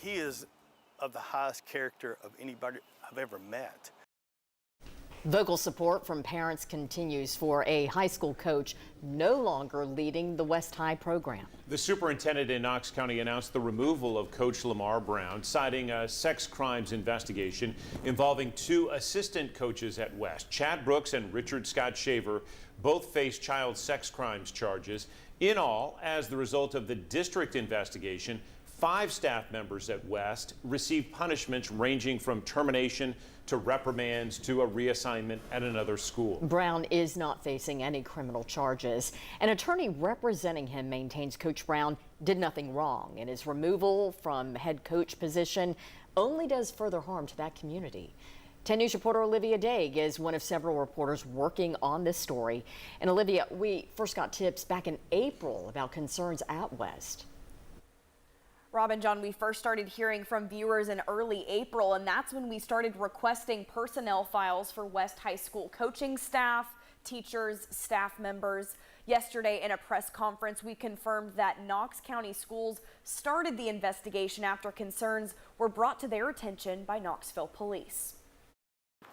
he is of the highest character of anybody I've ever met. Vocal support from parents continues for a high school coach no longer leading the West High program. The superintendent in Knox County announced the removal of Coach Lamar Brown, citing a sex crimes investigation involving 2 assistant coaches at West. Chad Brooks and Richard Scott Shaver both face child sex crimes charges. In all, as the result of the district investigation, 5 staff members at West received punishments ranging from termination to reprimands to a reassignment at another school. Brown is not facing any criminal charges. An attorney representing him maintains Coach Brown did nothing wrong, and his removal from head coach position only does further harm to that community. 10 News reporter Olivia Daig is one of several reporters working on this story. And Olivia, we first got tips back in April about concerns at West. Rob and John, we first started hearing from viewers in early April, and that's when we started requesting personnel files for West High School coaching staff, teachers, staff members. Yesterday in a press conference, we confirmed that Knox County Schools started the investigation after concerns were brought to their attention by Knoxville police.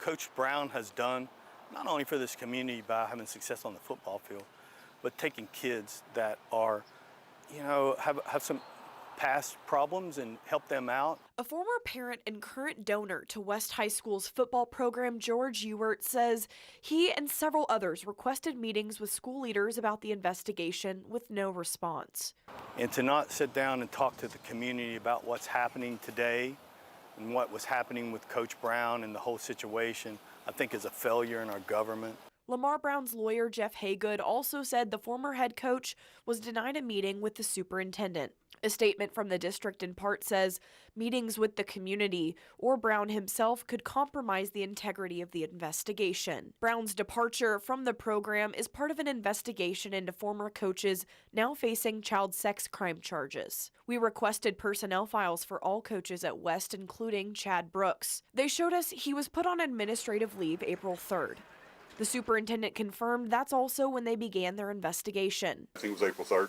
Coach Brown has done not only for this community by having success on the football field, but taking kids that are, have some past problems and help them out. A former parent and current donor to West High School's football program, George Ewert, says he and several others requested meetings with school leaders about the investigation with no response. And to not sit down and talk to the community about what's happening today and what was happening with Coach Brown and the whole situation, I think is a failure in our government. Lamar Brown's lawyer, Jeff Haygood, also said the former head coach was denied a meeting with the superintendent. A statement from the district in part says meetings with the community or Brown himself could compromise the integrity of the investigation. Brown's departure from the program is part of an investigation into former coaches now facing child sex crime charges. We requested personnel files for all coaches at West, including Chad Brooks. They showed us he was put on administrative leave April 3rd. The superintendent confirmed that's also when they began their investigation. I think it was April 3rd,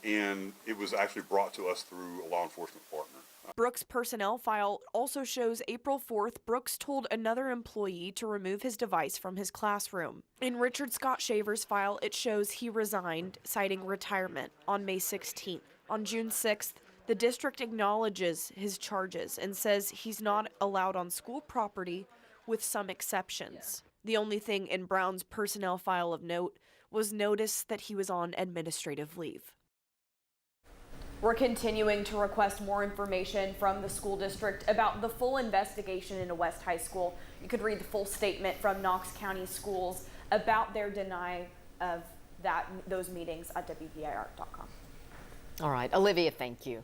and it was actually brought to us through a law enforcement partner. Brooks' personnel file also shows April 4th, Brooks told another employee to remove his device from his classroom. In Richard Scott Shaver's file, it shows he resigned, citing retirement, on May 16th. On June 6th, the district acknowledges his charges and says he's not allowed on school property with some exceptions. The only thing in Brown's personnel file of note was notice that he was on administrative leave. We're continuing to request more information from the school district about the full investigation into West High School. You could read the full statement from Knox County Schools about their denial of those meetings at WVIR.com. All right, Olivia, thank you.